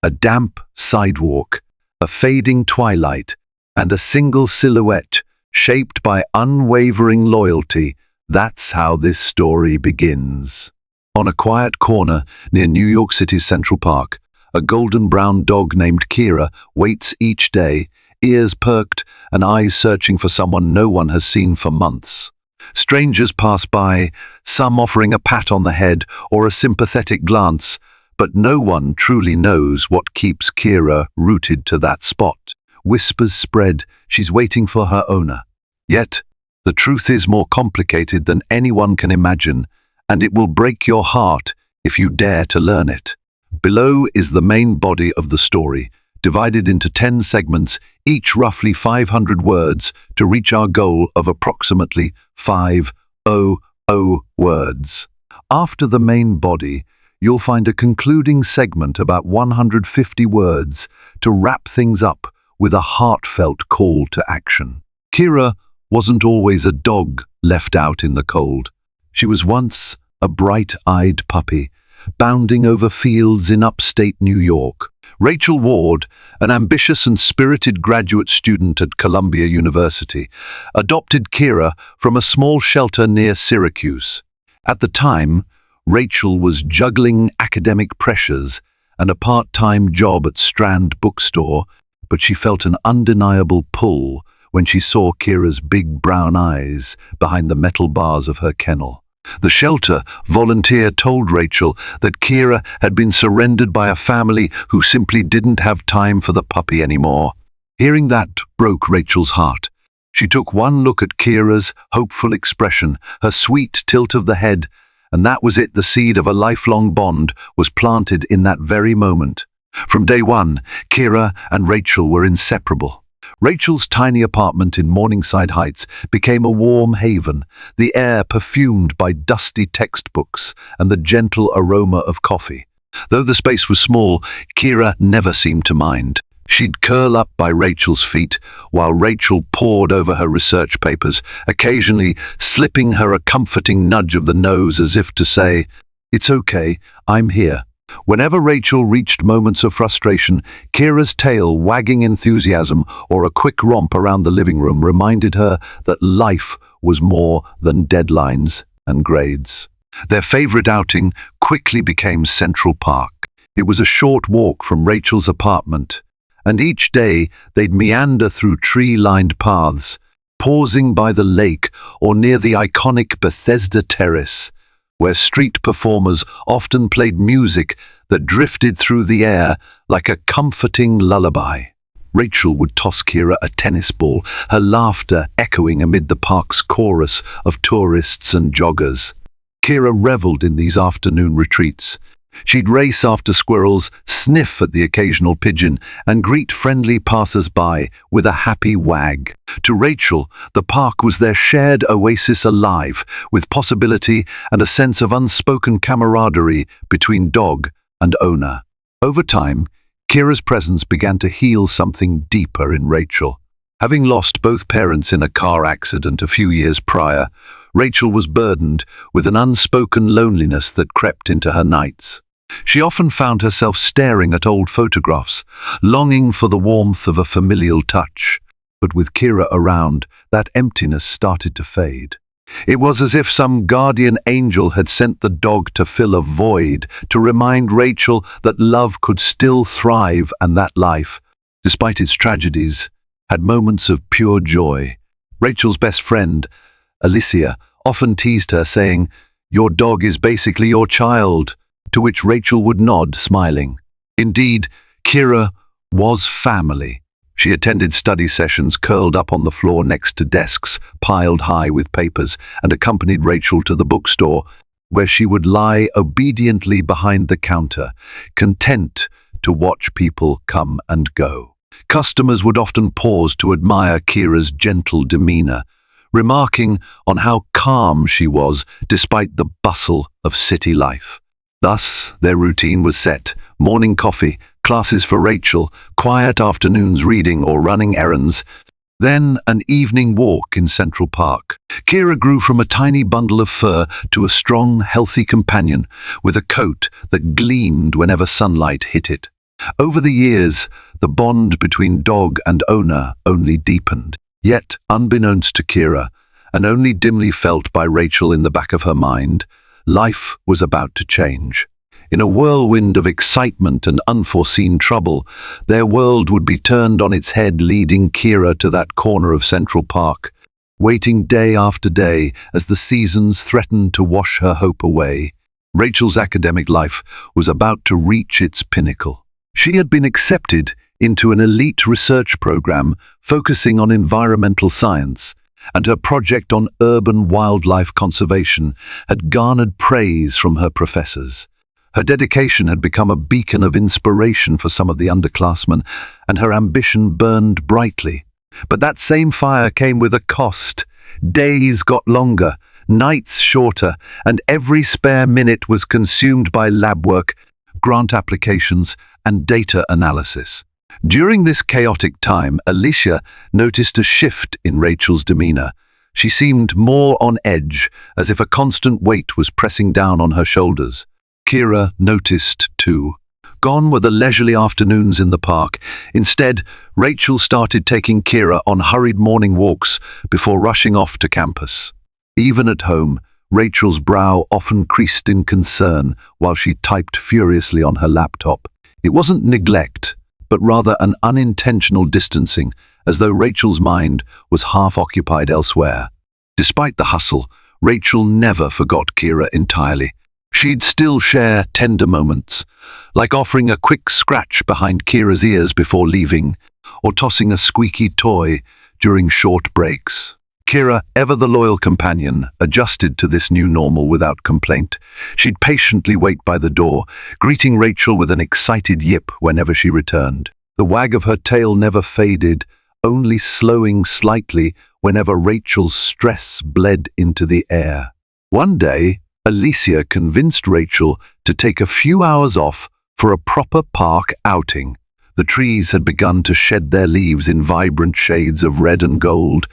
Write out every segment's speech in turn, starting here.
A damp sidewalk, a fading twilight, and a single silhouette shaped by unwavering loyalty. That's how this story begins. On a quiet corner near New York City's Central Park, a golden brown dog named Kira waits each day, ears perked and eyes searching for someone no one has seen for months. Strangers pass by, some offering a pat on the head or a sympathetic glance, but no one truly knows what keeps Kira rooted to that spot. Whispers spread, she's waiting for her owner. Yet, the truth is more complicated than anyone can imagine, and it will break your heart if you dare to learn it. Below is the main body of the story, divided into 10 segments, each roughly 500 words, to reach our goal of approximately 500 words. After the main body, you'll find a concluding segment about 150 words to wrap things up with a heartfelt call to action. Kira wasn't always a dog left out in the cold. She was once a bright-eyed puppy, bounding over fields in upstate New York. Rachel Ward, an ambitious and spirited graduate student at Columbia University, adopted Kira from a small shelter near Syracuse. At the time, Rachel was juggling academic pressures and a part-time job at Strand bookstore, but she felt an undeniable pull when she saw Kira's big brown eyes behind the metal bars of her kennel. The shelter volunteer told Rachel that Kira had been surrendered by a family who simply didn't have time for the puppy anymore. Hearing that broke Rachel's heart. She took one look at Kira's hopeful expression, her sweet tilt of the head, and that was it. The seed of a lifelong bond was planted in that very moment. From day one, Kira and Rachel were inseparable. Rachel's tiny apartment in Morningside Heights became a warm haven, the air perfumed by dusty textbooks and the gentle aroma of coffee. Though the space was small, Kira never seemed to mind. She'd curl up by Rachel's feet while Rachel pored over her research papers, occasionally slipping her a comforting nudge of the nose as if to say, "It's okay, I'm here." Whenever Rachel reached moments of frustration, Kira's tail wagging enthusiasm or a quick romp around the living room reminded her that life was more than deadlines and grades. Their favorite outing quickly became Central Park. It was a short walk from Rachel's apartment, and each day they'd meander through tree-lined paths, pausing by the lake or near the iconic Bethesda Terrace, where street performers often played music that drifted through the air like a comforting lullaby. Rachel would toss Kira a tennis ball, her laughter echoing amid the park's chorus of tourists and joggers. Kira reveled in these afternoon retreats. She'd race after squirrels, sniff at the occasional pigeon, and greet friendly passers-by with a happy wag. To Rachel, the park was their shared oasis alive, with possibility and a sense of unspoken camaraderie between dog and owner. Over time, Kira's presence began to heal something deeper in Rachel. Having lost both parents in a car accident a few years prior, Rachel was burdened with an unspoken loneliness that crept into her nights. She often found herself staring at old photographs, longing for the warmth of a familial touch. But with Kira around, that emptiness started to fade. It was as if some guardian angel had sent the dog to fill a void, to remind Rachel that love could still thrive and that life, despite its tragedies, had moments of pure joy. Rachel's best friend, Alicia, often teased her, saying, "Your dog is basically your child," to which Rachel would nod, smiling. Indeed, Kira was family. She attended study sessions curled up on the floor next to desks piled high with papers and accompanied Rachel to the bookstore, where she would lie obediently behind the counter, content to watch people come and go. Customers would often pause to admire Kira's gentle demeanor, remarking on how calm she was despite the bustle of city life. Thus, their routine was set: morning coffee, classes for Rachel, quiet afternoons reading or running errands, then an evening walk in Central Park. Kira grew from a tiny bundle of fur to a strong, healthy companion with a coat that gleamed whenever sunlight hit it. Over the years, the bond between dog and owner only deepened. Yet, unbeknownst to Kira, and only dimly felt by Rachel in the back of her mind, life was about to change. In a whirlwind of excitement and unforeseen trouble, their world would be turned on its head, leading Kira to that corner of Central Park, waiting day after day as the seasons threatened to wash her hope away. Rachel's academic life was about to reach its pinnacle. She had been accepted into an elite research program focusing on environmental science, and her project on urban wildlife conservation had garnered praise from her professors. Her dedication had become a beacon of inspiration for some of the underclassmen, and her ambition burned brightly. But that same fire came with a cost. Days got longer, nights shorter, and every spare minute was consumed by lab work, grant applications, and data analysis. During this chaotic time, Alicia noticed a shift in Rachel's demeanor. She seemed more on edge, as if a constant weight was pressing down on her shoulders. Kira noticed too. Gone were the leisurely afternoons in the park. Instead, Rachel started taking Kira on hurried morning walks before rushing off to campus. Even at home, Rachel's brow often creased in concern while she typed furiously on her laptop. It wasn't neglect, but rather an unintentional distancing, as though Rachel's mind was half occupied elsewhere. Despite the hustle, Rachel never forgot Kira entirely. She'd still share tender moments, like offering a quick scratch behind Kira's ears before leaving, or tossing a squeaky toy during short breaks. Kira, ever the loyal companion, adjusted to this new normal without complaint. She'd patiently wait by the door, greeting Rachel with an excited yip whenever she returned. The wag of her tail never faded, only slowing slightly whenever Rachel's stress bled into the air. One day, Alicia convinced Rachel to take a few hours off for a proper park outing. The trees had begun to shed their leaves in vibrant shades of red and gold,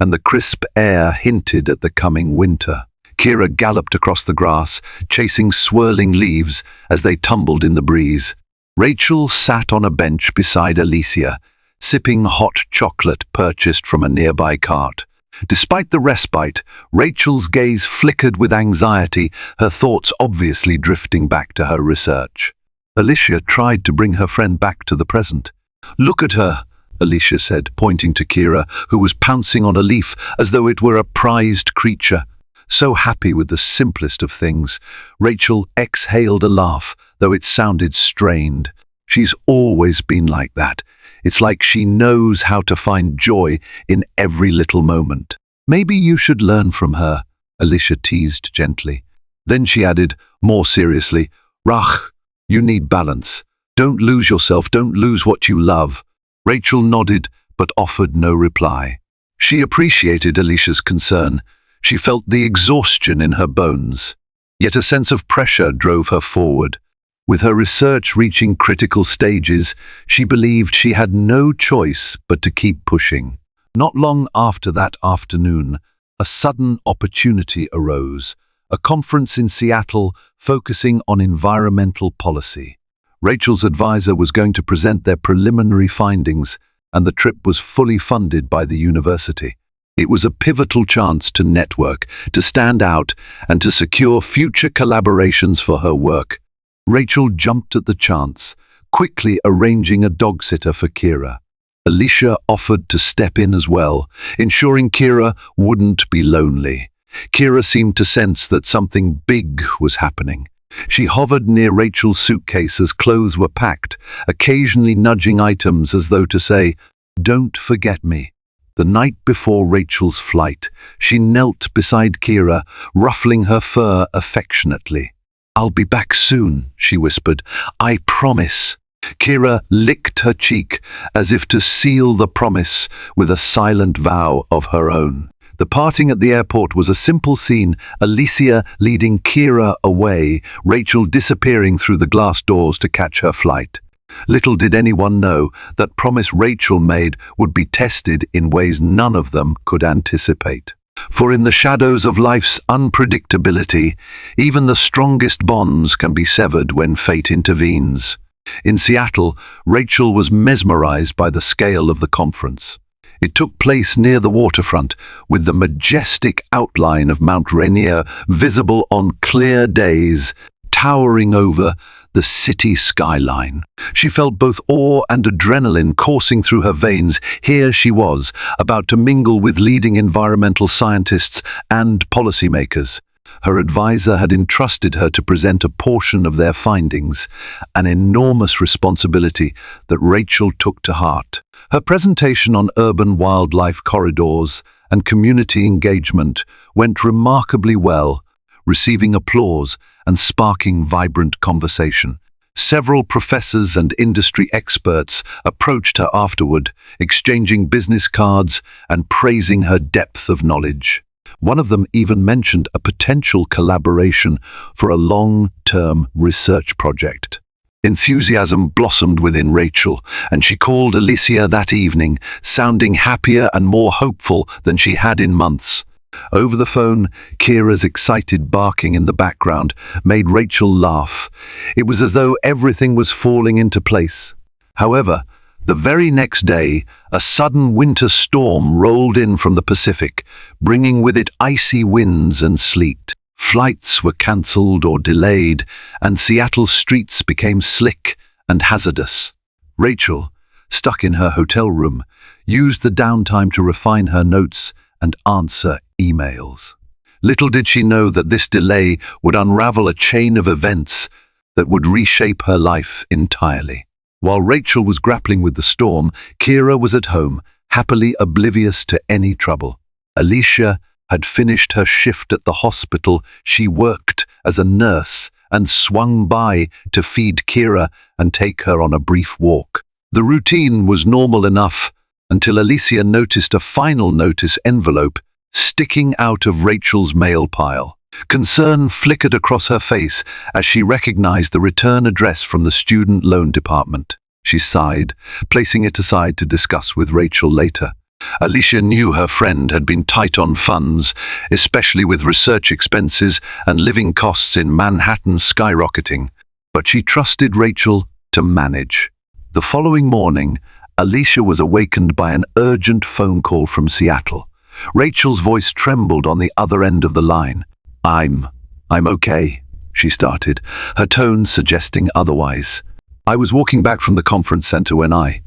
and the crisp air hinted at the coming winter. Kira galloped across the grass, chasing swirling leaves as they tumbled in the breeze. Rachel sat on a bench beside Alicia, sipping hot chocolate purchased from a nearby cart. Despite the respite, Rachel's gaze flickered with anxiety, her thoughts obviously drifting back to her research. Alicia tried to bring her friend back to the present. "Look at her," Alicia said, pointing to Kira, who was pouncing on a leaf as though it were a prized creature. So happy with the simplest of things. Rachel exhaled a laugh, though it sounded strained. She's always been like that. It's like she knows how to find joy in every little moment. "Maybe you should learn from her," Alicia teased gently. Then she added, more seriously, "Rach, you need balance. Don't lose yourself, don't lose what you love." Rachel nodded, but offered no reply. She appreciated Alicia's concern. She felt the exhaustion in her bones. Yet a sense of pressure drove her forward. With her research reaching critical stages, she believed she had no choice but to keep pushing. Not long after that afternoon, a sudden opportunity arose. A conference in Seattle focusing on environmental policy. Rachel's advisor was going to present their preliminary findings, and the trip was fully funded by the university. It was a pivotal chance to network, to stand out, and to secure future collaborations for her work. Rachel jumped at the chance, quickly arranging a dog sitter for Kira. Alicia offered to step in as well, ensuring Kira wouldn't be lonely. Kira seemed to sense that something big was happening. She hovered near Rachel's suitcase as clothes were packed, occasionally nudging items as though to say, "Don't forget me." The night before Rachel's flight, she knelt beside Kira, ruffling her fur affectionately. "I'll be back soon," she whispered. "I promise." Kira licked her cheek as if to seal the promise with a silent vow of her own. The parting at the airport was a simple scene, Alicia leading Kira away, Rachel disappearing through the glass doors to catch her flight. Little did anyone know that promise Rachel made would be tested in ways none of them could anticipate. For in the shadows of life's unpredictability, even the strongest bonds can be severed when fate intervenes. In Seattle, Rachel was mesmerized by the scale of the conference. It took place near the waterfront, with the majestic outline of Mount Rainier visible on clear days, towering over the city skyline. She felt both awe and adrenaline coursing through her veins. Here she was, about to mingle with leading environmental scientists and policymakers. Her advisor had entrusted her to present a portion of their findings, an enormous responsibility that Rachel took to heart. Her presentation on urban wildlife corridors and community engagement went remarkably well, receiving applause and sparking vibrant conversation. Several professors and industry experts approached her afterward, exchanging business cards and praising her depth of knowledge. One of them even mentioned a potential collaboration for a long-term research project. Enthusiasm blossomed within Rachel, and she called Alicia that evening, sounding happier and more hopeful than she had in months. Over the phone, Kira's excited barking in the background made Rachel laugh. It was as though everything was falling into place. However, the very next day, a sudden winter storm rolled in from the Pacific, bringing with it icy winds and sleet. Flights were cancelled or delayed, and Seattle's streets became slick and hazardous. Rachel, stuck in her hotel room, used the downtime to refine her notes and answer emails. Little did she know that this delay would unravel a chain of events that would reshape her life entirely. While Rachel was grappling with the storm, Kira was at home, happily oblivious to any trouble. Alicia had finished her shift at the hospital she worked as a nurse and swung by to feed Kira and take her on a brief walk. The routine was normal enough until Alicia noticed a final notice envelope sticking out of Rachel's mail pile. Concern flickered across her face as she recognized the return address from the student loan department. She sighed, placing it aside to discuss with Rachel later. Alicia knew her friend had been tight on funds, especially with research expenses and living costs in Manhattan skyrocketing, but she trusted Rachel to manage. The following morning, Alicia was awakened by an urgent phone call from Seattle. Rachel's voice trembled on the other end of the line. I'm okay, she started, her tone suggesting otherwise. I was walking back from the conference center when I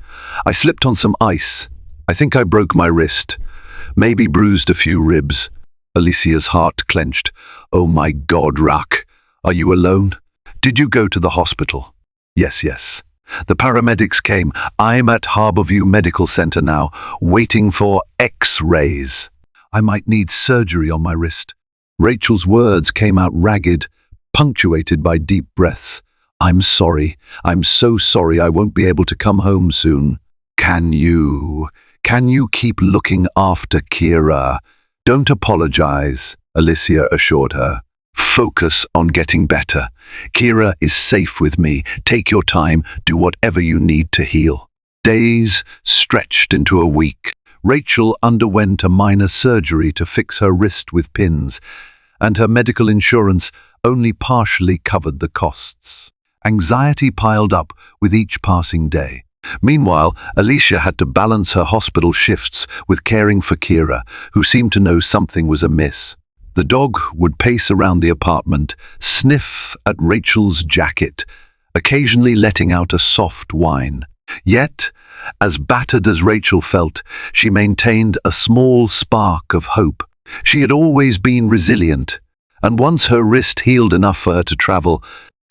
slipped on some ice. I think I broke my wrist, maybe bruised a few ribs. Alicia's heart clenched. Oh my God, Rak, are you alone? Did you go to the hospital? Yes. The paramedics came. I'm at Harborview Medical Center now, waiting for X-rays. I might need surgery on my wrist. Rachel's words came out ragged, punctuated by deep breaths. I'm sorry. I'm so sorry I won't be able to come home soon. Can you keep looking after Kira? Don't apologize, Alicia assured her. Focus on getting better. Kira is safe with me. Take your time. Do whatever you need to heal. Days stretched into a week. Rachel underwent a minor surgery to fix her wrist with pins, and her medical insurance only partially covered the costs. Anxiety piled up with each passing day. Meanwhile, Alicia had to balance her hospital shifts with caring for Kira, who seemed to know something was amiss. The dog would pace around the apartment, sniff at Rachel's jacket, occasionally letting out a soft whine. Yet, as battered as Rachel felt, she maintained a small spark of hope. She had always been resilient, and once her wrist healed enough for her to travel,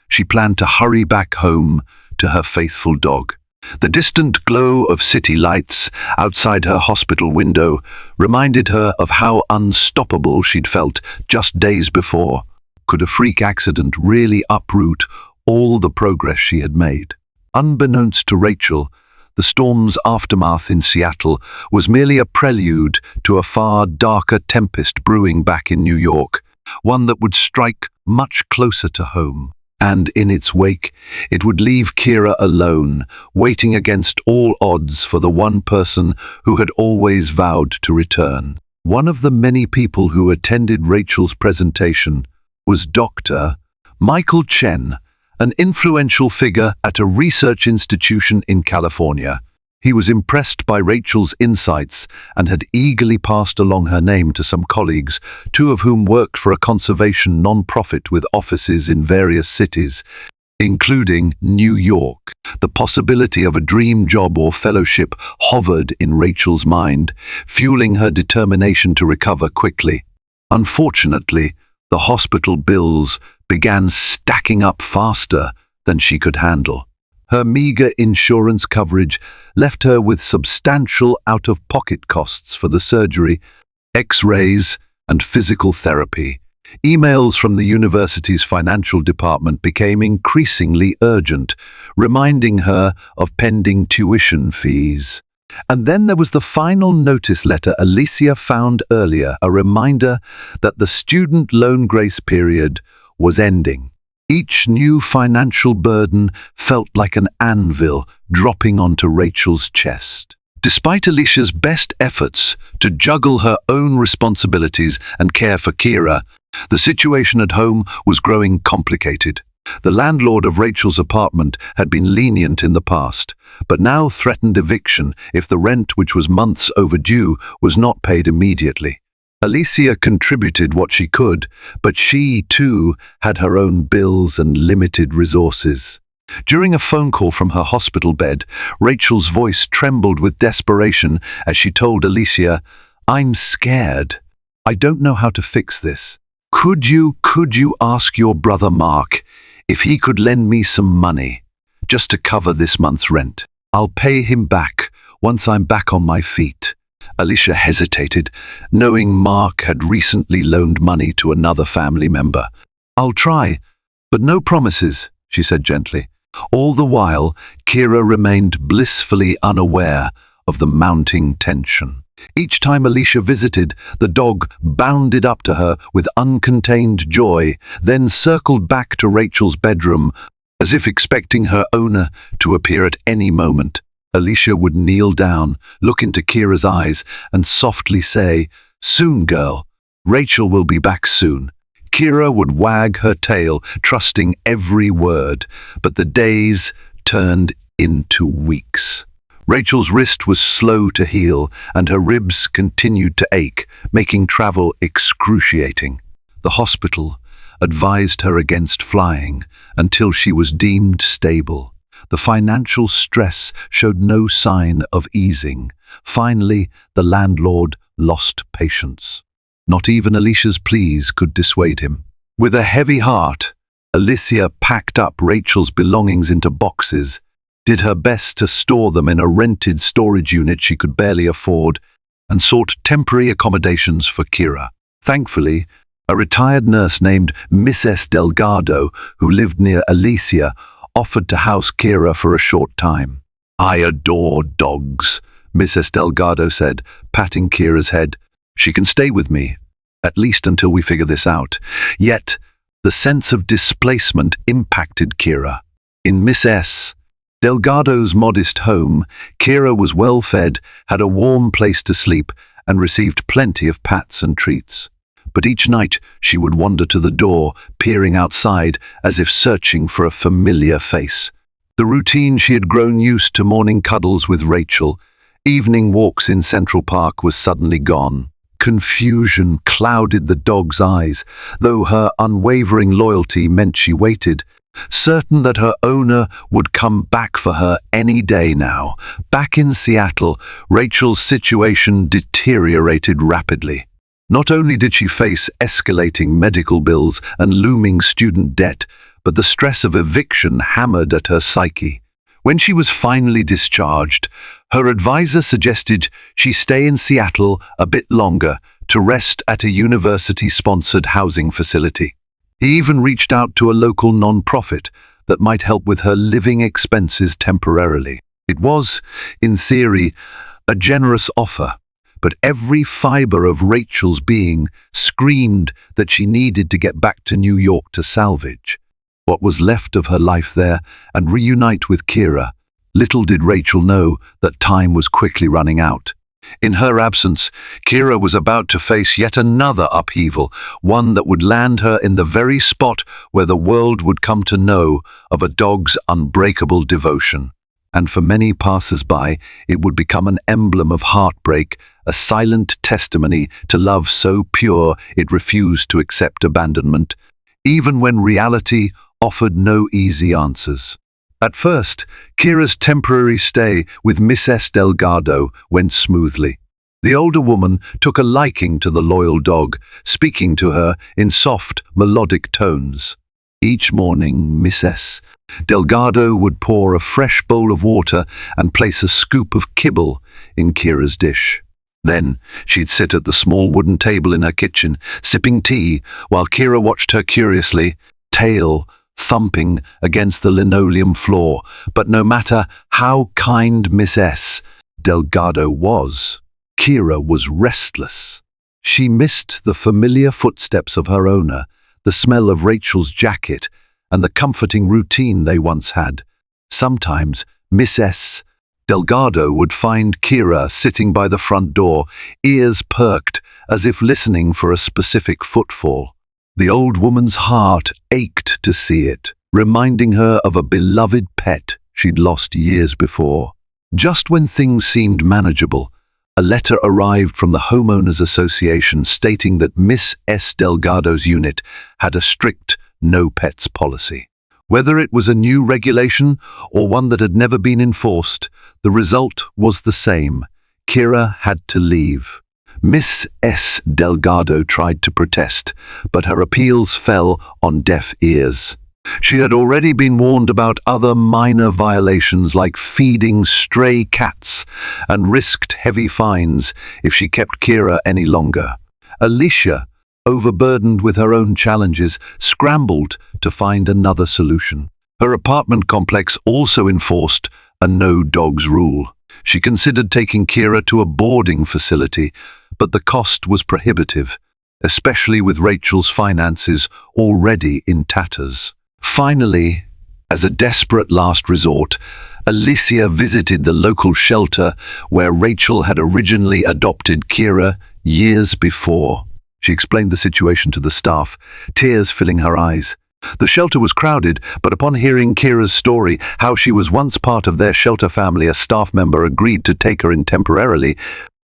she planned to hurry back home to her faithful dog. The distant glow of city lights outside her hospital window reminded her of how unstoppable she'd felt just days before. Could a freak accident really uproot all the progress she had made? Unbeknownst to Rachel, the storm's aftermath in Seattle was merely a prelude to a far darker tempest brewing back in New York, one that would strike much closer to home. And in its wake, it would leave Kira alone, waiting against all odds for the one person who had always vowed to return. One of the many people who attended Rachel's presentation was Dr. Michael Chen, an influential figure at a research institution in California. He was impressed by Rachel's insights and had eagerly passed along her name to some colleagues, two of whom worked for a conservation non-profit with offices in various cities, including New York. The possibility of a dream job or fellowship hovered in Rachel's mind, fueling her determination to recover quickly. Unfortunately, the hospital bills began stacking up faster than she could handle. Her meager insurance coverage left her with substantial out-of-pocket costs for the surgery, X-rays, and physical therapy. Emails from the university's financial department became increasingly urgent, reminding her of pending tuition fees. And then there was the final notice letter Alicia found earlier, a reminder that the student loan grace period was ending. Each new financial burden felt like an anvil dropping onto Rachel's chest. Despite Alicia's best efforts to juggle her own responsibilities and care for Kira, the situation at home was growing complicated. The landlord of Rachel's apartment had been lenient in the past, but now threatened eviction if the rent, which was months overdue, was not paid immediately. Alicia contributed what she could, but she, too, had her own bills and limited resources. During a phone call from her hospital bed, Rachel's voice trembled with desperation as she told Alicia, "I'm scared. I don't know how to fix this. Could you ask your brother Mark if he could lend me some money, just to cover this month's rent? I'll pay him back once I'm back on my feet." Alicia hesitated, knowing Mark had recently loaned money to another family member. "I'll try, but no promises," she said gently. All the while, Kira remained blissfully unaware of the mounting tension. Each time Alicia visited, the dog bounded up to her with uncontained joy, then circled back to Rachel's bedroom, as if expecting her owner to appear at any moment. Alicia would kneel down, look into Kira's eyes, and softly say, "Soon, girl. Rachel will be back soon." Kira would wag her tail, trusting every word, but the days turned into weeks. Rachel's wrist was slow to heal, and her ribs continued to ache, making travel excruciating. The hospital advised her against flying until she was deemed stable. The financial stress showed no sign of easing. Finally, the landlord lost patience. Not even Alicia's pleas could dissuade him. With a heavy heart, Alicia packed up Rachel's belongings into boxes, did her best to store them in a rented storage unit she could barely afford, and sought temporary accommodations for Kira. Thankfully, a retired nurse named Mrs. Delgado, who lived near Alicia, offered to house Kira for a short time. "I adore dogs," Mrs. Delgado said, patting Kira's head. "She can stay with me, at least until we figure this out." Yet, the sense of displacement impacted Kira. In Mrs. Delgado's modest home, Kira was well fed, had a warm place to sleep, and received plenty of pats and treats. But each night she would wander to the door, peering outside as if searching for a familiar face. The routine she had grown used to, morning cuddles with Rachel, evening walks in Central Park, was suddenly gone. Confusion clouded the dog's eyes, though her unwavering loyalty meant she waited, certain that her owner would come back for her any day now. Back in Seattle, Rachel's situation deteriorated rapidly. Not only did she face escalating medical bills and looming student debt, but the stress of eviction hammered at her psyche. When she was finally discharged, her advisor suggested she stay in Seattle a bit longer to rest at a university-sponsored housing facility. He even reached out to a local non-profit that might help with her living expenses temporarily. It was, in theory, a generous offer, but every fiber of Rachel's being screamed that she needed to get back to New York to salvage what was left of her life there and reunite with Kira. Little did Rachel know that time was quickly running out. In her absence, Kira was about to face yet another upheaval, one that would land her in the very spot where the world would come to know of a dog's unbreakable devotion. And for many passers-by, it would become an emblem of heartbreak, a silent testimony to love so pure it refused to accept abandonment, even when reality offered no easy answers. At first, Kira's temporary stay with Miss S. Delgado went smoothly. The older woman took a liking to the loyal dog, speaking to her in soft, melodic tones. Each morning, Miss S. Delgado would pour a fresh bowl of water and place a scoop of kibble in Kira's dish. Then she'd sit at the small wooden table in her kitchen, sipping tea, while Kira watched her curiously, tail thumping against the linoleum floor. But no matter how kind Miss S. Delgado was, Kira was restless. She missed the familiar footsteps of her owner, the smell of Rachel's jacket, and the comforting routine they once had. Sometimes Miss S. Delgado would find Kira sitting by the front door, ears perked as if listening for a specific footfall. The old woman's heart ached to see it, reminding her of a beloved pet she'd lost years before. Just when things seemed manageable, a letter arrived from the Homeowners Association stating that Miss S. Delgado's unit had a strict no-pets policy. Whether it was a new regulation or one that had never been enforced, the result was the same. Kira had to leave. Miss S. Delgado tried to protest, but her appeals fell on deaf ears. She had already been warned about other minor violations like feeding stray cats and risked heavy fines if she kept Kira any longer. Alicia, overburdened with her own challenges, scrambled to find another solution. Her apartment complex also enforced a no-dogs rule. She considered taking Kira to a boarding facility, but the cost was prohibitive, especially with Rachel's finances already in tatters. Finally, as a desperate last resort, Alicia visited the local shelter where Rachel had originally adopted Kira years before. She explained the situation to the staff, tears filling her eyes. The shelter was crowded, but upon hearing Kira's story, how she was once part of their shelter family, a staff member agreed to take her in temporarily,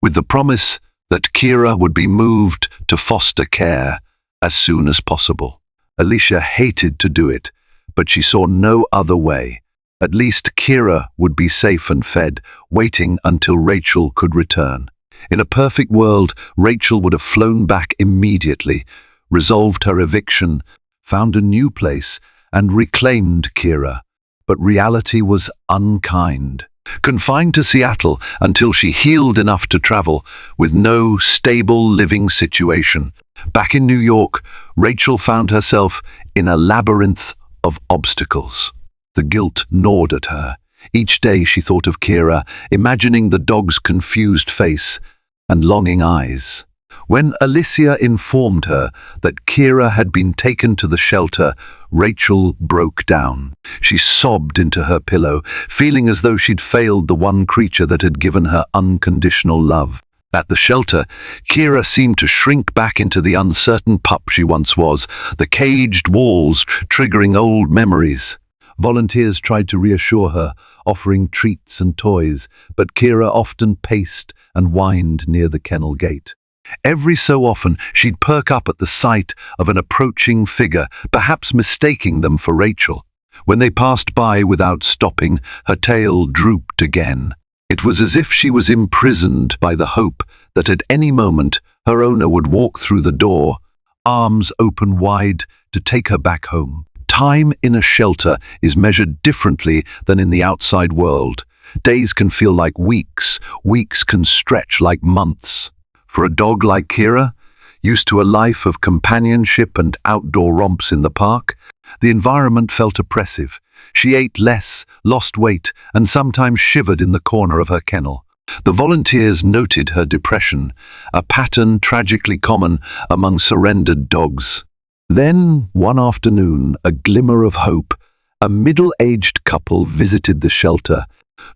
with the promise that Kira would be moved to foster care as soon as possible. Alicia hated to do it, but she saw no other way. At least Kira would be safe and fed, waiting until Rachel could return. In a perfect world, Rachel would have flown back immediately, resolved her eviction, found a new place, and reclaimed Kira. But reality was unkind. Confined to Seattle until she healed enough to travel, with no stable living situation. Back in New York, Rachel found herself in a labyrinth of obstacles. The guilt gnawed at her. Each day she thought of Kira, imagining the dog's confused face and longing eyes. When Alicia informed her that Kira had been taken to the shelter, Rachel broke down. She sobbed into her pillow, feeling as though she'd failed the one creature that had given her unconditional love. At the shelter, Kira seemed to shrink back into the uncertain pup she once was, the caged walls triggering old memories. Volunteers tried to reassure her, offering treats and toys, but Kira often paced and whined near the kennel gate. Every so often, she'd perk up at the sight of an approaching figure, perhaps mistaking them for Rachel. When they passed by without stopping, her tail drooped again. It was as if she was imprisoned by the hope that at any moment her owner would walk through the door, arms open wide to take her back home. Time in a shelter is measured differently than in the outside world. Days can feel like weeks, weeks can stretch like months. For a dog like Kira, used to a life of companionship and outdoor romps in the park, the environment felt oppressive. She ate less, lost weight, and sometimes shivered in the corner of her kennel. The volunteers noted her depression, a pattern tragically common among surrendered dogs. Then, one afternoon, a glimmer of hope, a middle-aged couple visited the shelter.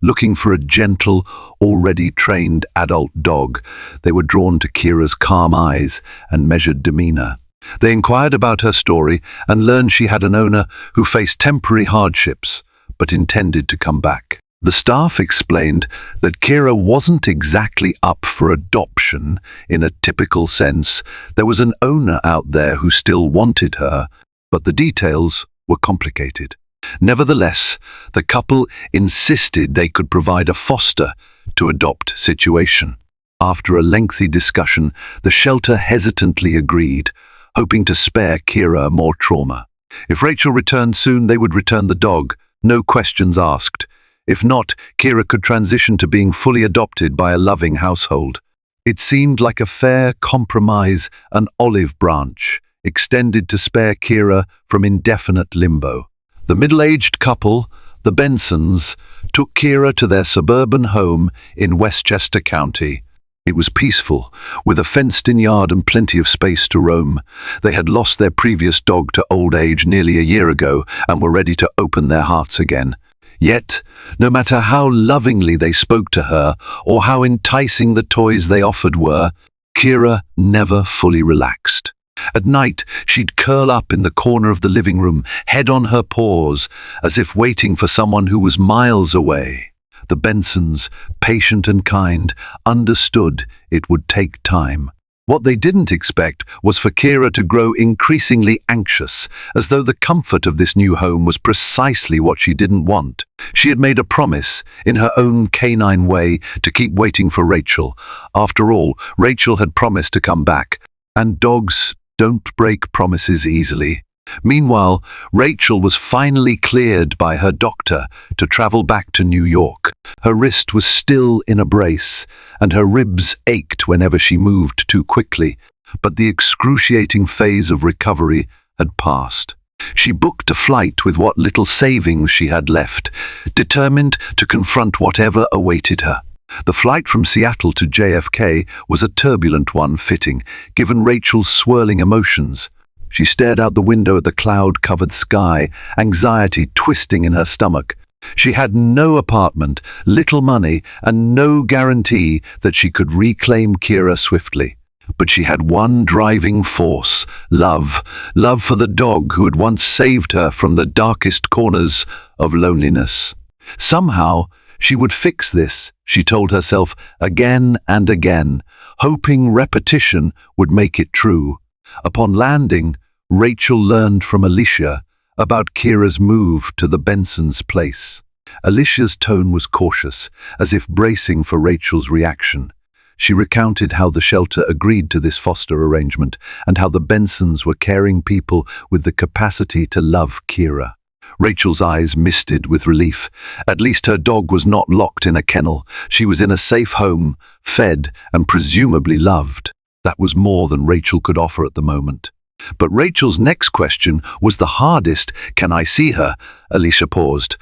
Looking for a gentle, already trained adult dog, they were drawn to Kira's calm eyes and measured demeanor. They inquired about her story and learned she had an owner who faced temporary hardships, but intended to come back. The staff explained that Kira wasn't exactly up for adoption in a typical sense. There was an owner out there who still wanted her, but the details were complicated. Nevertheless, the couple insisted they could provide a foster to adopt situation. After a lengthy discussion, the shelter hesitantly agreed, hoping to spare Kira more trauma. If Rachel returned soon, they would return the dog, no questions asked. If not, Kira could transition to being fully adopted by a loving household. It seemed like a fair compromise, an olive branch, extended to spare Kira from indefinite limbo. The middle-aged couple, the Bensons, took Kira to their suburban home in Westchester County. It was peaceful, with a fenced-in yard and plenty of space to roam. They had lost their previous dog to old age nearly a year ago and were ready to open their hearts again. Yet, no matter how lovingly they spoke to her or how enticing the toys they offered were, Kira never fully relaxed. At night, she'd curl up in the corner of the living room, head on her paws, as if waiting for someone who was miles away. The Bensons, patient and kind, understood it would take time. What they didn't expect was for Kira to grow increasingly anxious, as though the comfort of this new home was precisely what she didn't want. She had made a promise, in her own canine way, to keep waiting for Rachel. After all, Rachel had promised to come back, and dogs don't break promises easily. Meanwhile, Rachel was finally cleared by her doctor to travel back to New York. Her wrist was still in a brace, and her ribs ached whenever she moved too quickly, but the excruciating phase of recovery had passed. She booked a flight with what little savings she had left, determined to confront whatever awaited her. The flight from Seattle to JFK was a turbulent one, fitting, given Rachel's swirling emotions. She stared out the window at the cloud-covered sky, anxiety twisting in her stomach. She had no apartment, little money, and no guarantee that she could reclaim Kira swiftly. But she had one driving force, love. Love for the dog who had once saved her from the darkest corners of loneliness. Somehow, she would fix this, she told herself again and again, hoping repetition would make it true. Upon landing, Rachel learned from Alicia about Kira's move to the Bensons' place. Alicia's tone was cautious, as if bracing for Rachel's reaction. She recounted how the shelter agreed to this foster arrangement and how the Bensons were caring people with the capacity to love Kira. Rachel's eyes misted with relief. At least her dog was not locked in a kennel. She was in a safe home, fed and presumably loved. That was more than Rachel could offer at the moment. But Rachel's next question was the hardest. "Can I see her?" Alicia paused.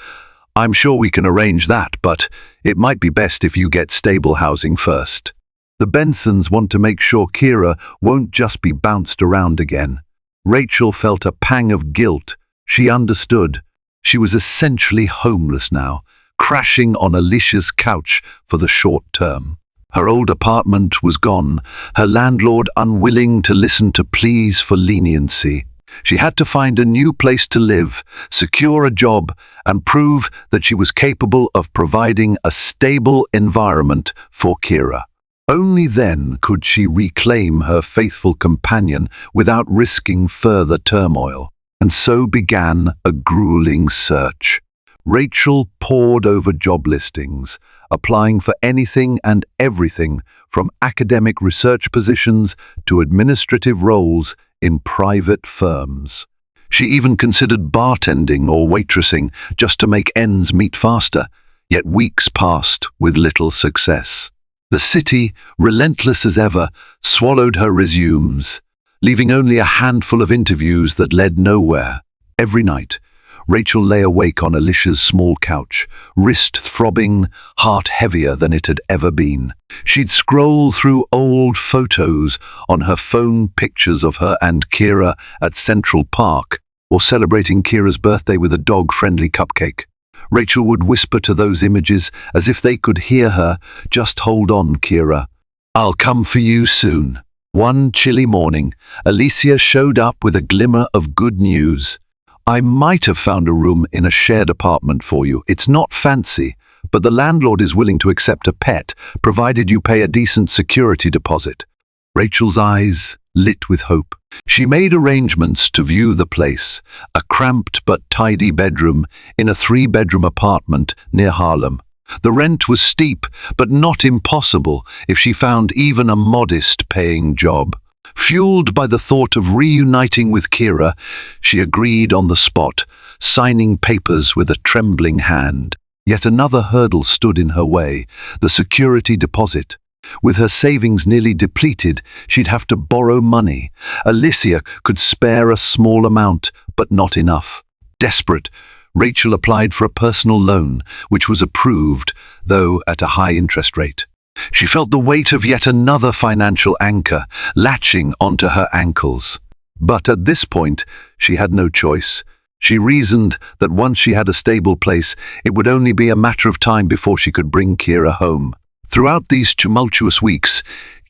"I'm sure we can arrange that, but it might be best if you get stable housing first. The Bensons want to make sure Kira won't just be bounced around again." Rachel felt a pang of guilt. She understood. She was essentially homeless now, crashing on Alicia's couch for the short term. Her old apartment was gone, her landlord unwilling to listen to pleas for leniency. She had to find a new place to live, secure a job, and prove that she was capable of providing a stable environment for Kira. Only then could she reclaim her faithful companion without risking further turmoil. And so began a grueling search. Rachel pored over job listings, applying for anything and everything from academic research positions to administrative roles in private firms. She even considered bartending or waitressing just to make ends meet faster, yet weeks passed with little success. The city, relentless as ever, swallowed her resumes, leaving only a handful of interviews that led nowhere. Every night, Rachel lay awake on Alicia's small couch, wrist throbbing, heart heavier than it had ever been. She'd scroll through old photos on her phone, pictures of her and Kira at Central Park, or celebrating Kira's birthday with a dog-friendly cupcake. Rachel would whisper to those images as if they could hear her. "Just hold on, Kira. I'll come for you soon." One chilly morning, Alicia showed up with a glimmer of good news. "I might have found a room in a shared apartment for you. It's not fancy, but the landlord is willing to accept a pet, provided you pay a decent security deposit." Rachel's eyes lit with hope. She made arrangements to view the place, a cramped but tidy bedroom in a 3-bedroom apartment near Harlem. The rent was steep, but not impossible if she found even a modest paying job. Fueled by the thought of reuniting with Kira, she agreed on the spot, signing papers with a trembling hand. Yet another hurdle stood in her way, the security deposit. With her savings nearly depleted, she'd have to borrow money. Alicia could spare a small amount, but not enough. Desperate, Rachel applied for a personal loan, which was approved, though at a high interest rate. She felt the weight of yet another financial anchor latching onto her ankles. But at this point, she had no choice. She reasoned that once she had a stable place, it would only be a matter of time before she could bring Kira home. Throughout these tumultuous weeks,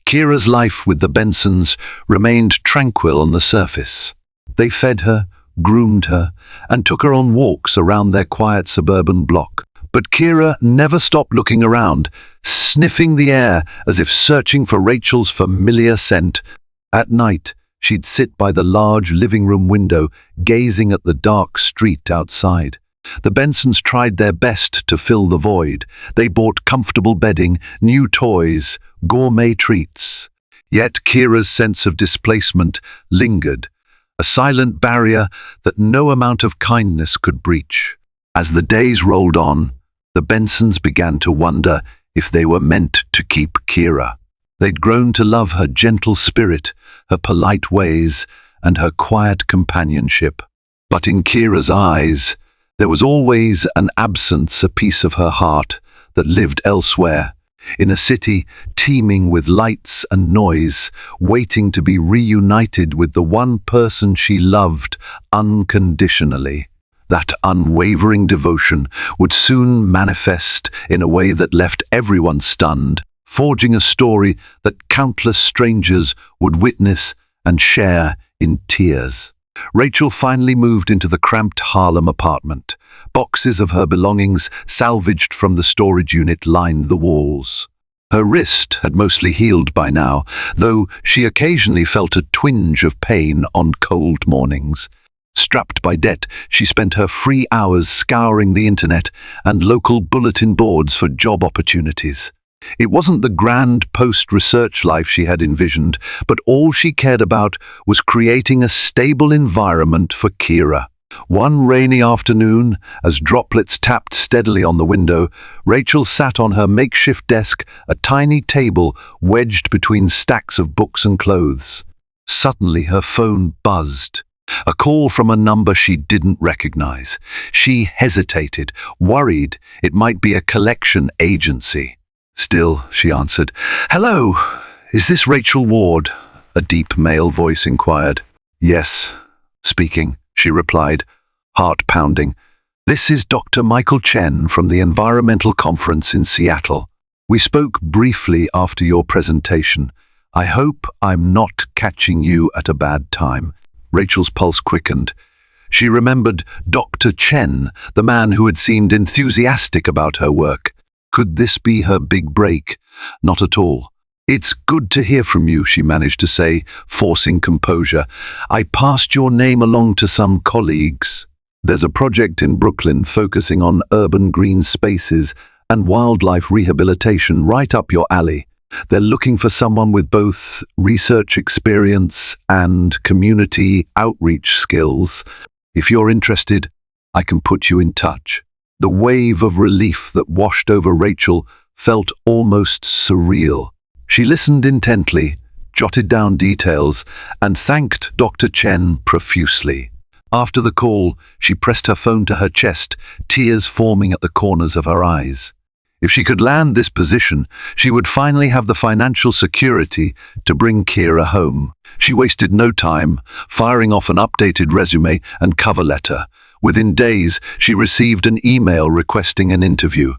Kira's life with the Bensons remained tranquil on the surface. They fed her, groomed her, and took her on walks around their quiet suburban block. But Kira never stopped looking around, sniffing the air as if searching for Rachel's familiar scent. At night, she'd sit by the large living room window, gazing at the dark street outside. The Bensons tried their best to fill the void. They bought comfortable bedding, new toys, gourmet treats. Yet Kira's sense of displacement lingered, a silent barrier that no amount of kindness could breach. As the days rolled on, the Bensons began to wonder if they were meant to keep Kira. They'd grown to love her gentle spirit, her polite ways, and her quiet companionship. But in Kira's eyes, there was always an absence, a piece of her heart that lived elsewhere, in a city teeming with lights and noise, waiting to be reunited with the one person she loved unconditionally. That unwavering devotion would soon manifest in a way that left everyone stunned, forging a story that countless strangers would witness and share in tears. Rachel finally moved into the cramped Harlem apartment. Boxes of her belongings, salvaged from the storage unit, lined the walls. Her wrist had mostly healed by now, though she occasionally felt a twinge of pain on cold mornings. Strapped by debt, she spent her free hours scouring the internet and local bulletin boards for job opportunities. It wasn't the grand post-research life she had envisioned, but all she cared about was creating a stable environment for Kira. One rainy afternoon, as droplets tapped steadily on the window, Rachel sat on her makeshift desk, a tiny table wedged between stacks of books and clothes. Suddenly her phone buzzed. A call from a number she didn't recognize. She hesitated, worried it might be a collection agency. Still, she answered. "Hello, is this Rachel Ward?" a deep male voice inquired. "Yes, speaking," she replied, heart pounding. "This is Dr. Michael Chen from the Environmental Conference in Seattle. We spoke briefly after your presentation. I hope I'm not catching you at a bad time." Rachel's pulse quickened. She remembered Dr. Chen, the man who had seemed enthusiastic about her work. Could this be her big break? Not at all. "It's good to hear from you," she managed to say, forcing composure. "I passed your name along to some colleagues. There's a project in Brooklyn focusing on urban green spaces and wildlife rehabilitation right up your alley. They're looking for someone with both research experience and community outreach skills. If you're interested, I can put you in touch." The wave of relief that washed over Rachel felt almost surreal. She listened intently, jotted down details, and thanked Dr. Chen profusely. After the call, she pressed her phone to her chest, tears forming at the corners of her eyes. If she could land this position, she would finally have the financial security to bring Kira home. She wasted no time, firing off an updated resume and cover letter. Within days, she received an email requesting an interview.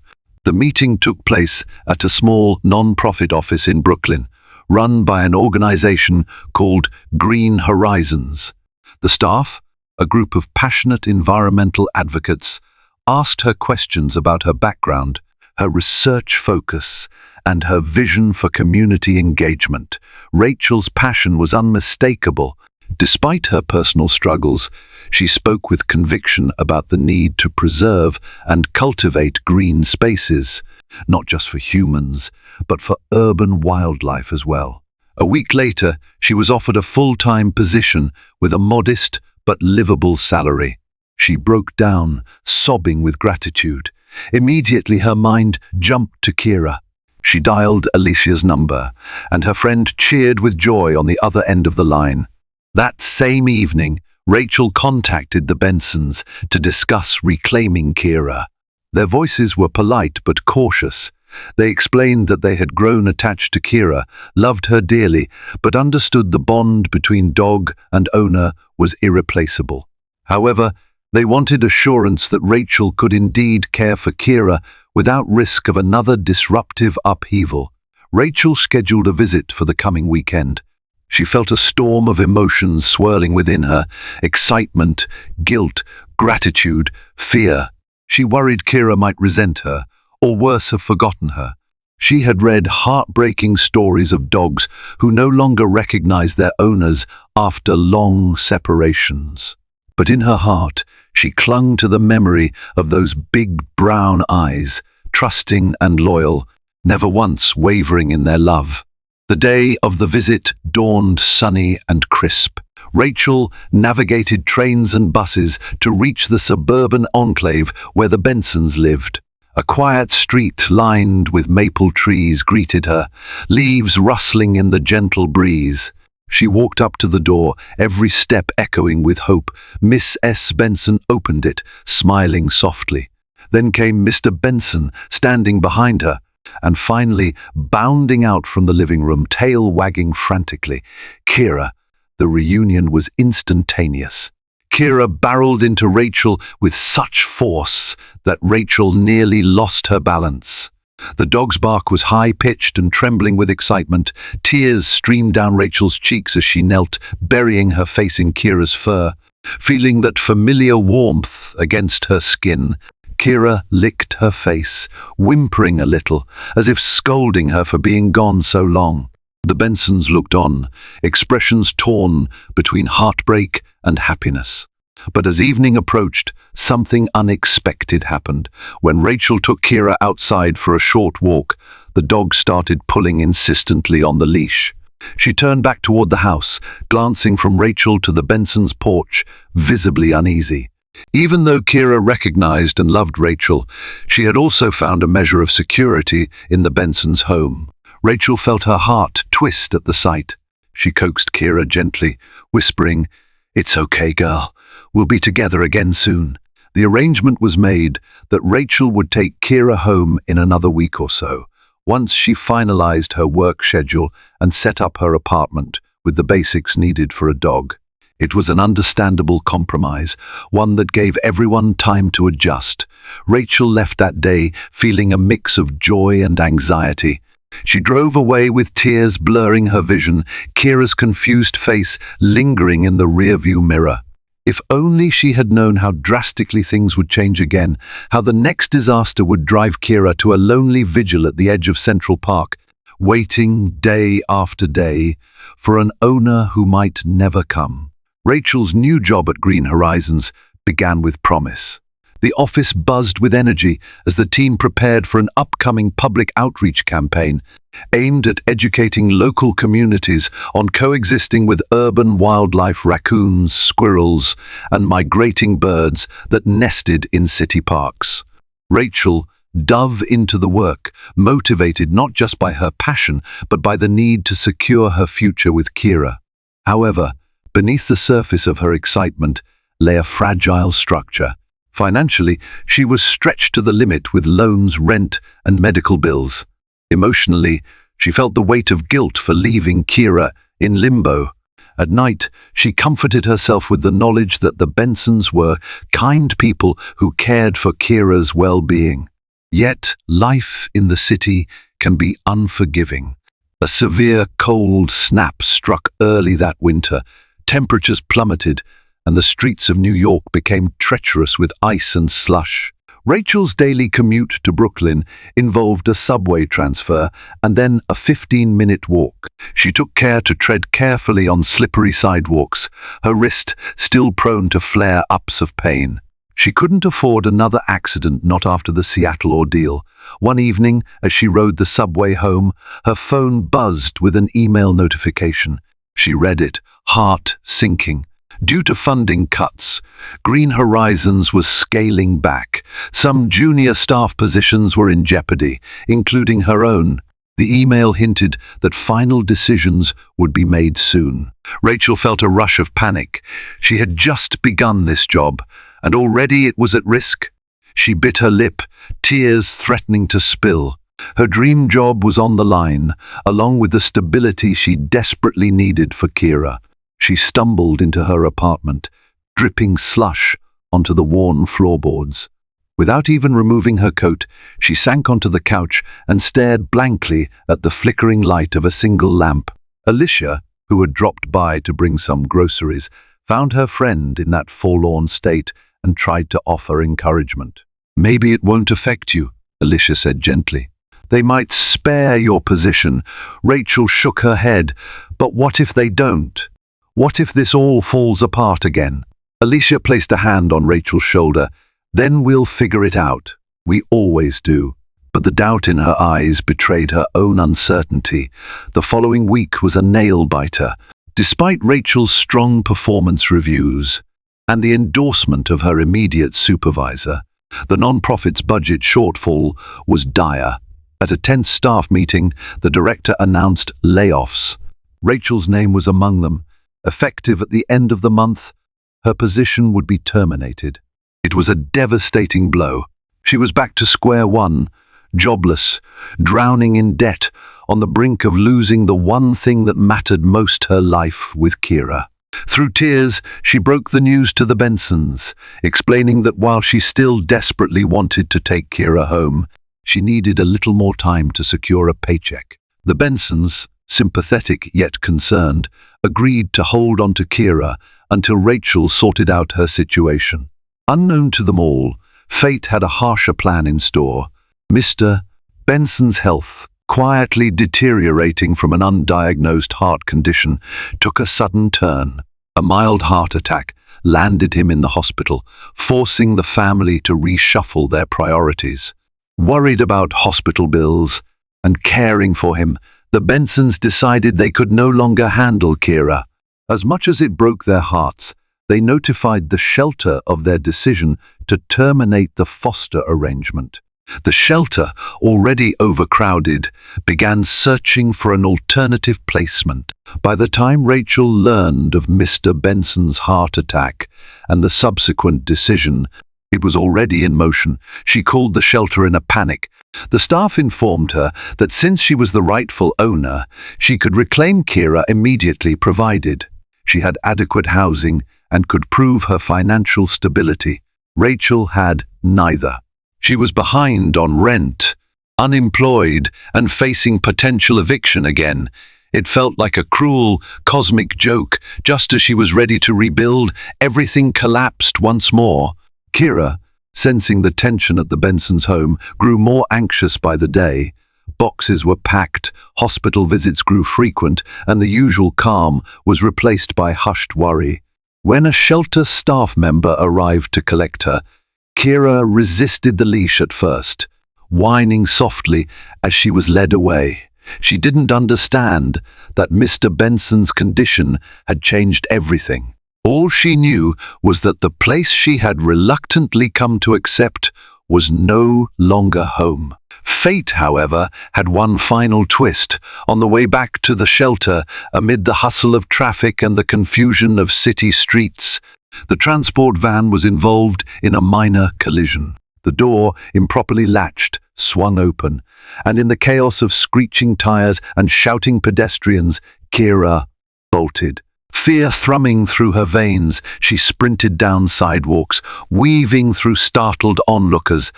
The meeting took place at a small non-profit office in Brooklyn, run by an organization called Green Horizons. The staff, a group of passionate environmental advocates, asked her questions about her background, her research focus, and her vision for community engagement. Rachel's passion was unmistakable. Despite her personal struggles, she spoke with conviction about the need to preserve and cultivate green spaces, not just for humans, but for urban wildlife as well. A week later, she was offered a full-time position with a modest but livable salary. She broke down, sobbing with gratitude. Immediately her mind jumped to Kira. She dialed Alicia's number, and her friend cheered with joy on the other end of the line. That same evening, Rachel contacted the Bensons to discuss reclaiming Kira. Their voices were polite but cautious. They explained that they had grown attached to Kira, loved her dearly, but understood the bond between dog and owner was irreplaceable. However, they wanted assurance that Rachel could indeed care for Kira without risk of another disruptive upheaval. Rachel scheduled a visit for the coming weekend. She felt a storm of emotions swirling within her: excitement, guilt, gratitude, fear. She worried Kira might resent her, or worse, have forgotten her. She had read heartbreaking stories of dogs who no longer recognized their owners after long separations. But in her heart, she clung to the memory of those big brown eyes, trusting and loyal, never once wavering in their love. The day of the visit dawned sunny and crisp. Rachel navigated trains and buses to reach the suburban enclave where the Bensons lived. A quiet street lined with maple trees greeted her, leaves rustling in the gentle breeze. She walked up to the door, every step echoing with hope. Miss S. Benson opened it, smiling softly. Then came Mr. Benson, standing behind her, and finally bounding out from the living room, tail wagging frantically. Kira. The reunion was instantaneous. Kira barreled into Rachel with such force that Rachel nearly lost her balance. The dog's bark was high-pitched and trembling with excitement. Tears streamed down Rachel's cheeks as she knelt, burying her face in Kira's fur. Feeling that familiar warmth against her skin, Kira licked her face, whimpering a little, as if scolding her for being gone so long. The Bensons looked on, expressions torn between heartbreak and happiness. But as evening approached, something unexpected happened. When Rachel took Kira outside for a short walk, the dog started pulling insistently on the leash. She turned back toward the house, glancing from Rachel to the Bensons' porch, visibly uneasy. Even though Kira recognized and loved Rachel, she had also found a measure of security in the Bensons' home. Rachel felt her heart twist at the sight. She coaxed Kira gently, whispering, "It's okay, girl. We'll be together again soon." The arrangement was made that Rachel would take Kira home in another week or so, once she finalized her work schedule and set up her apartment with the basics needed for a dog. It was an understandable compromise, one that gave everyone time to adjust. Rachel left that day feeling a mix of joy and anxiety. She drove away with tears blurring her vision, Kira's confused face lingering in the rearview mirror. If only she had known how drastically things would change again, how the next disaster would drive Kira to a lonely vigil at the edge of Central Park, waiting day after day for an owner who might never come. Rachel's new job at Green Horizons began with promise. The office buzzed with energy as the team prepared for an upcoming public outreach campaign aimed at educating local communities on coexisting with urban wildlife, raccoons, squirrels, and migrating birds that nested in city parks. Rachel dove into the work, motivated not just by her passion, but by the need to secure her future with Kira. However, beneath the surface of her excitement lay a fragile structure. Financially, she was stretched to the limit with loans, rent, and medical bills. Emotionally, she felt the weight of guilt for leaving Kira in limbo. At night, she comforted herself with the knowledge that the Bensons were kind people who cared for Kira's well-being. Yet, life in the city can be unforgiving. A severe cold snap struck early that winter. Temperatures plummeted, and the streets of New York became treacherous with ice and slush. Rachel's daily commute to Brooklyn involved a subway transfer and then a 15-minute walk. She took care to tread carefully on slippery sidewalks, her wrist still prone to flare-ups of pain. She couldn't afford another accident, not after the Seattle ordeal. One evening, as she rode the subway home, her phone buzzed with an email notification. She read it, heart sinking. Due to funding cuts, Green Horizons was scaling back. Some junior staff positions were in jeopardy, including her own. The email hinted that final decisions would be made soon. Rachel felt a rush of panic. She had just begun this job, and already it was at risk. She bit her lip, tears threatening to spill. Her dream job was on the line, along with the stability she desperately needed for Kira. She stumbled into her apartment, dripping slush onto the worn floorboards. Without even removing her coat, she sank onto the couch and stared blankly at the flickering light of a single lamp. Alicia, who had dropped by to bring some groceries, found her friend in that forlorn state and tried to offer encouragement. "Maybe it won't affect you," Alicia said gently. "They might spare your position." Rachel shook her head. "But what if they don't? What if this all falls apart again?" Alicia placed a hand on Rachel's shoulder. "Then we'll figure it out. We always do." But the doubt in her eyes betrayed her own uncertainty. The following week was a nail-biter. Despite Rachel's strong performance reviews and the endorsement of her immediate supervisor, the nonprofit's budget shortfall was dire. At a tense staff meeting, the director announced layoffs. Rachel's name was among them. Effective at the end of the month, her position would be terminated. It was a devastating blow. She was back to square one, jobless, drowning in debt, on the brink of losing the one thing that mattered most, her life with Kira. Through tears, she broke the news to the Bensons, explaining that while she still desperately wanted to take Kira home, she needed a little more time to secure a paycheck. The Bensons, sympathetic yet concerned, agreed to hold on to Kira until Rachel sorted out her situation. Unknown to them all, fate had a harsher plan in store. Mr. Benson's health, quietly deteriorating from an undiagnosed heart condition, took a sudden turn. A mild heart attack landed him in the hospital, forcing the family to reshuffle their priorities. Worried about hospital bills and caring for him, the Bensons decided they could no longer handle Kira. As much as it broke their hearts, they notified the shelter of their decision to terminate the foster arrangement. The shelter, already overcrowded, began searching for an alternative placement. By the time Rachel learned of Mr. Benson's heart attack and the subsequent decision, it was already in motion. She called the shelter in a panic. The staff informed her that since she was the rightful owner, she could reclaim Kira immediately, provided she had adequate housing and could prove her financial stability. Rachel had neither. She was behind on rent, unemployed, and facing potential eviction again. It felt like a cruel, cosmic joke. Just as she was ready to rebuild, everything collapsed once more. Kira, sensing the tension at the Bensons' home, grew more anxious by the day. Boxes were packed, hospital visits grew frequent, and the usual calm was replaced by hushed worry. When a shelter staff member arrived to collect her, Kira resisted the leash at first, whining softly as she was led away. She didn't understand that Mr. Benson's condition had changed everything. All she knew was that the place she had reluctantly come to accept was no longer home. Fate, however, had one final twist. On the way back to the shelter, amid the hustle of traffic and the confusion of city streets, the transport van was involved in a minor collision. The door, improperly latched, swung open, and in the chaos of screeching tires and shouting pedestrians, Kira bolted. Fear thrumming through her veins, she sprinted down sidewalks, weaving through startled onlookers,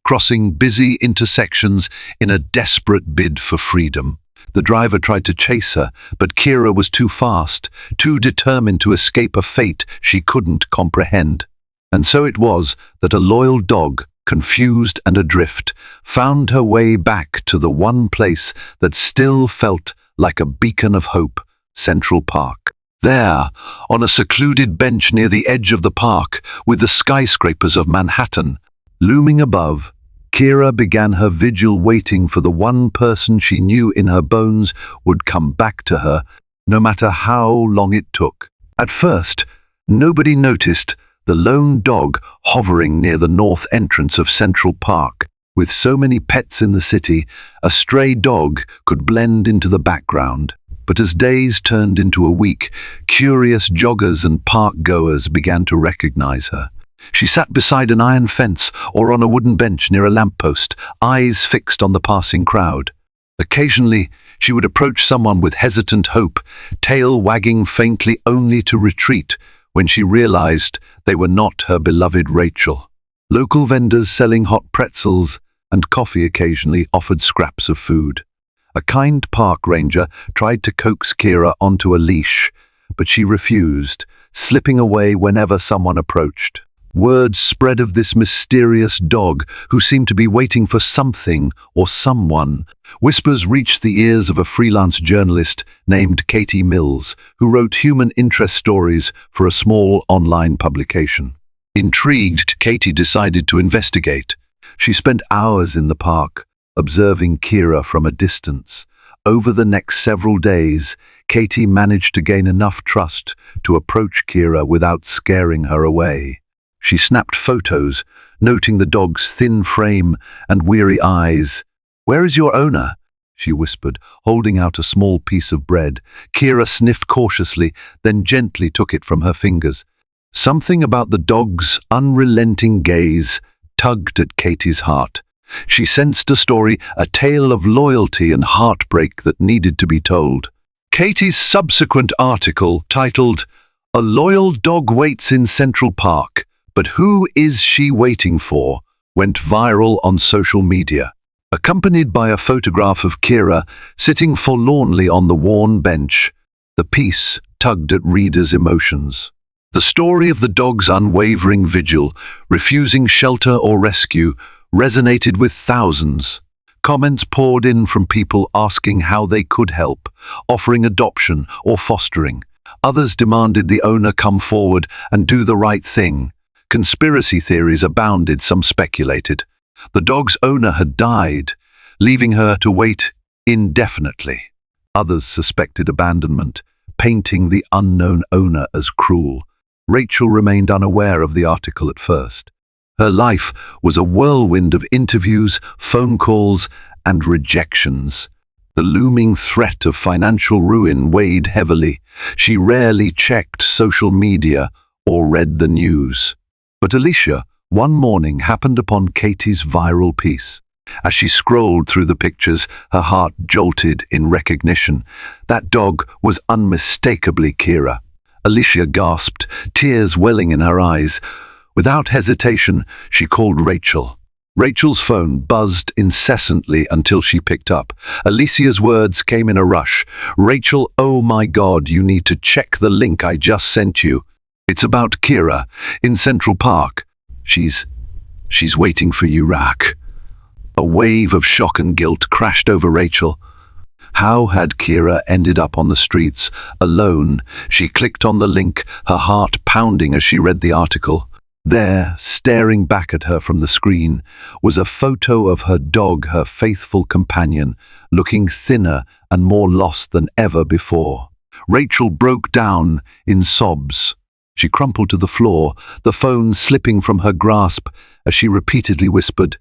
crossing busy intersections in a desperate bid for freedom. The driver tried to chase her, but Kira was too fast, too determined to escape a fate she couldn't comprehend. And so it was that a loyal dog, confused and adrift, found her way back to the one place that still felt like a beacon of hope, Central Park. There, on a secluded bench near the edge of the park, with the skyscrapers of Manhattan looming above, Kira began her vigil, waiting for the one person she knew in her bones would come back to her, no matter how long it took. At first, nobody noticed the lone dog hovering near the north entrance of Central Park. With so many pets in the city, a stray dog could blend into the background. But as days turned into a week, curious joggers and park-goers began to recognize her. She sat beside an iron fence or on a wooden bench near a lamppost, eyes fixed on the passing crowd. Occasionally, she would approach someone with hesitant hope, tail wagging faintly only to retreat when she realized they were not her beloved Rachel. Local vendors selling hot pretzels and coffee occasionally offered scraps of food. A kind park ranger tried to coax Kira onto a leash, but she refused, slipping away whenever someone approached. Word spread of this mysterious dog who seemed to be waiting for something or someone. Whispers reached the ears of a freelance journalist named Katie Mills, who wrote human interest stories for a small online publication. Intrigued, Katie decided to investigate. She spent hours in the park, observing Kira from a distance. Over the next several days, Katie managed to gain enough trust to approach Kira without scaring her away. She snapped photos, noting the dog's thin frame and weary eyes. "Where is your owner?" she whispered, holding out a small piece of bread. Kira sniffed cautiously, then gently took it from her fingers. Something about the dog's unrelenting gaze tugged at Katie's heart. She sensed a story, a tale of loyalty and heartbreak that needed to be told. Katie's subsequent article, titled, "A Loyal Dog Waits in Central Park, but Who Is She Waiting For?" went viral on social media. Accompanied by a photograph of Kira sitting forlornly on the worn bench, the piece tugged at readers' emotions. The story of the dog's unwavering vigil, refusing shelter or rescue, resonated with thousands. Comments poured in from people asking how they could help, offering adoption or fostering. Others demanded the owner come forward and do the right thing. Conspiracy theories abounded, some speculated. The dog's owner had died, leaving her to wait indefinitely. Others suspected abandonment, painting the unknown owner as cruel. Rachel remained unaware of the article at first. Her life was a whirlwind of interviews, phone calls, and rejections. The looming threat of financial ruin weighed heavily. She rarely checked social media or read the news. But Alicia, one morning, happened upon Katie's viral piece. As she scrolled through the pictures, her heart jolted in recognition. That dog was unmistakably Kira. Alicia gasped, tears welling in her eyes. Without hesitation, she called Rachel. Rachel's phone buzzed incessantly until she picked up. Alicia's words came in a rush. "Rachel, oh my God, you need to check the link I just sent you. It's about Kira in Central Park. She's waiting for you, Rack." A wave of shock and guilt crashed over Rachel. How had Kira ended up on the streets, alone? She clicked on the link, her heart pounding as she read the article. There, staring back at her from the screen, was a photo of her dog, her faithful companion, looking thinner and more lost than ever before. Rachel broke down in sobs. She crumpled to the floor, the phone slipping from her grasp as she repeatedly whispered,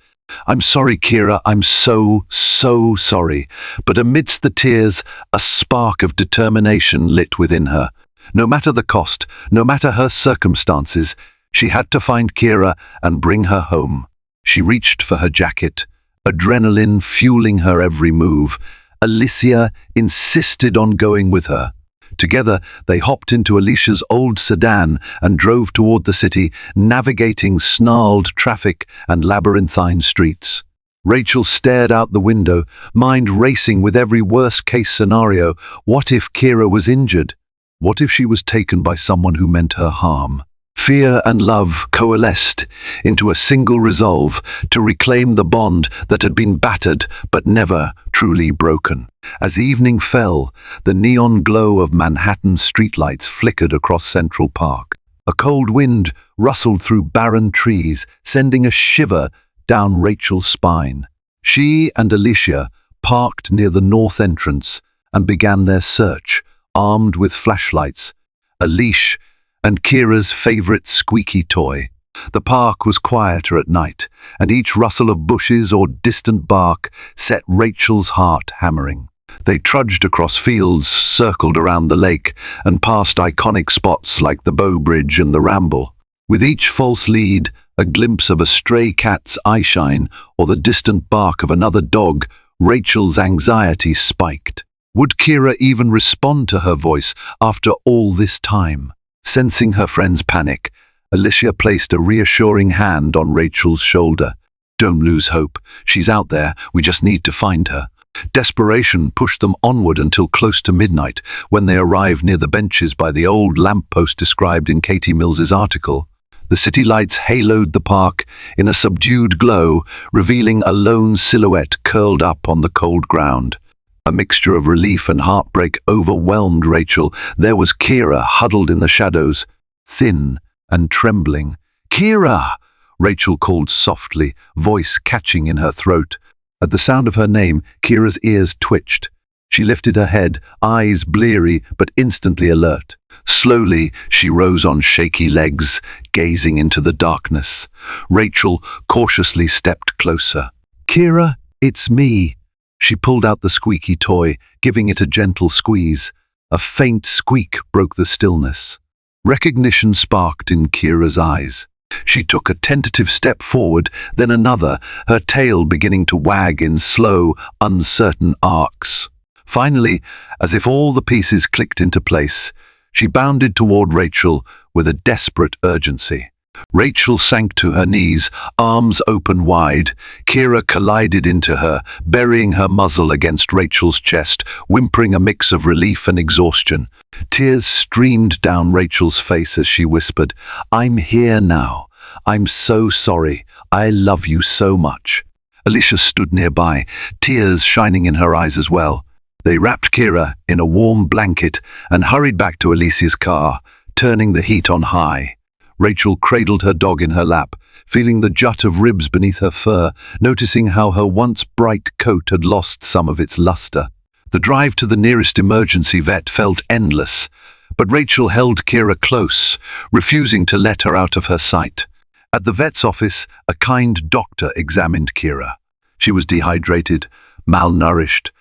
"I'm sorry, Kira, I'm so sorry." But amidst the tears, a spark of determination lit within her. No matter the cost, no matter her circumstances, she had to find Kira and bring her home. She reached for her jacket, adrenaline fueling her every move. Alicia insisted on going with her. Together, they hopped into Alicia's old sedan and drove toward the city, navigating snarled traffic and labyrinthine streets. Rachel stared out the window, mind racing with every worst-case scenario. What if Kira was injured? What if she was taken by someone who meant her harm? Fear and love coalesced into a single resolve to reclaim the bond that had been battered but never truly broken. As evening fell, the neon glow of Manhattan streetlights flickered across Central Park. A cold wind rustled through barren trees, sending a shiver down Rachel's spine. She and Alicia parked near the north entrance and began their search, armed with flashlights, a leash, and Kira's favorite squeaky toy. The park was quieter at night, and each rustle of bushes or distant bark set Rachel's heart hammering. They trudged across fields, circled around the lake, and past iconic spots like the Bow Bridge and the Ramble. With each false lead, a glimpse of a stray cat's eyeshine or the distant bark of another dog, Rachel's anxiety spiked. Would Kira even respond to her voice after all this time? Sensing her friend's panic, Alicia placed a reassuring hand on Rachel's shoulder. "Don't lose hope. She's out there. We just need to find her." Desperation pushed them onward until close to midnight, when they arrived near the benches by the old lamppost described in Katie Mills's article. The city lights haloed the park in a subdued glow, revealing a lone silhouette curled up on the cold ground. A mixture of relief and heartbreak overwhelmed Rachel. There was Kira huddled in the shadows, thin and trembling. "Kira!" Rachel called softly, voice catching in her throat. At the sound of her name, Kira's ears twitched. She lifted her head, eyes bleary but instantly alert. Slowly, she rose on shaky legs, gazing into the darkness. Rachel cautiously stepped closer. "Kira, it's me." She pulled out the squeaky toy, giving it a gentle squeeze. A faint squeak broke the stillness. Recognition sparked in Kira's eyes. She took a tentative step forward, then another, her tail beginning to wag in slow, uncertain arcs. Finally, as if all the pieces clicked into place, she bounded toward Rachel with a desperate urgency. Rachel sank to her knees, arms open wide. Kira collided into her, burying her muzzle against Rachel's chest, whimpering a mix of relief and exhaustion. Tears streamed down Rachel's face as she whispered, "I'm here now. I'm so sorry. I love you so much." Alicia stood nearby, tears shining in her eyes as well. They wrapped Kira in a warm blanket and hurried back to Alicia's car, turning the heat on high. Rachel cradled her dog in her lap, feeling the jut of ribs beneath her fur, noticing how her once bright coat had lost some of its luster. The drive to the nearest emergency vet felt endless, but Rachel held Kira close, refusing to let her out of her sight. At the vet's office, a kind doctor examined Kira. She was dehydrated, malnourished,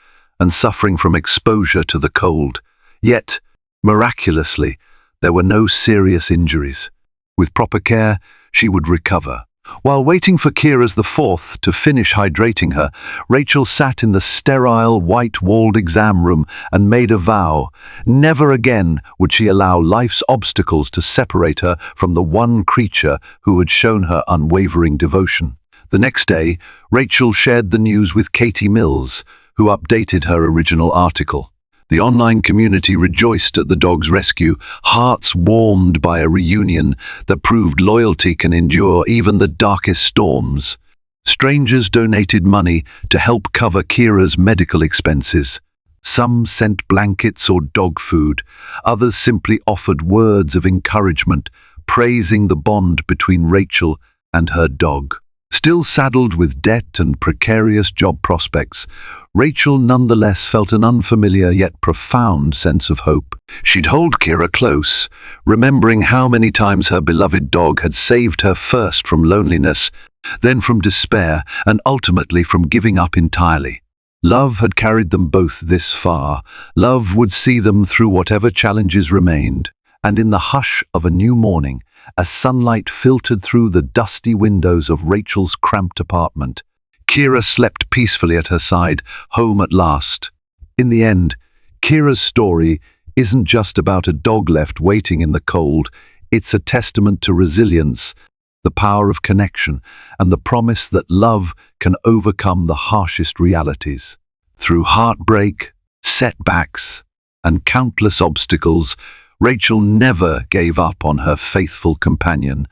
and suffering from exposure to the cold. Yet, miraculously, there were no serious injuries. With proper care, she would recover. While waiting for Kira's the fourth to finish hydrating her, Rachel sat in the sterile, white-walled exam room and made a vow. Never again would she allow life's obstacles to separate her from the one creature who had shown her unwavering devotion. The next day, Rachel shared the news with Katie Mills, who updated her original article. The online community rejoiced at the dog's rescue, hearts warmed by a reunion that proved loyalty can endure even the darkest storms. Strangers donated money to help cover Kira's medical expenses. Some sent blankets or dog food, others simply offered words of encouragement, praising the bond between Rachel and her dog. Still saddled with debt and precarious job prospects, Rachel nonetheless felt an unfamiliar yet profound sense of hope. She'd hold Kira close, remembering how many times her beloved dog had saved her first from loneliness, then from despair, and ultimately from giving up entirely. Love had carried them both this far. Love would see them through whatever challenges remained. And in the hush of a new morning, as sunlight filtered through the dusty windows of Rachel's cramped apartment, Kira slept peacefully at her side, home at last. In the end, Kira's story isn't just about a dog left waiting in the cold. It's a testament to resilience, the power of connection, and the promise that love can overcome the harshest realities. Through heartbreak, setbacks, and countless obstacles, Rachel never gave up on her faithful companion,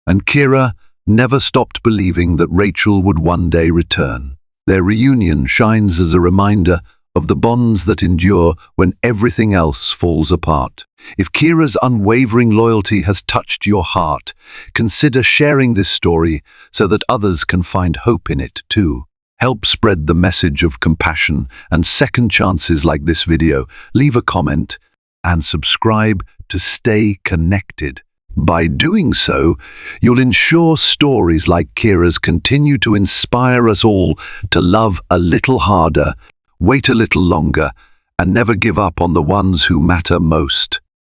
and Kira never stopped believing that Rachel would one day return. Their reunion shines as a reminder of the bonds that endure when everything else falls apart. If Kira's unwavering loyalty has touched your heart, consider sharing this story so that others can find hope in it too. Help spread the message of compassion and second chances like this video. Leave a comment and subscribe to stay connected. By doing so, you'll ensure stories like Kira's continue to inspire us all to love a little harder, wait a little longer, and never give up on the ones who matter most.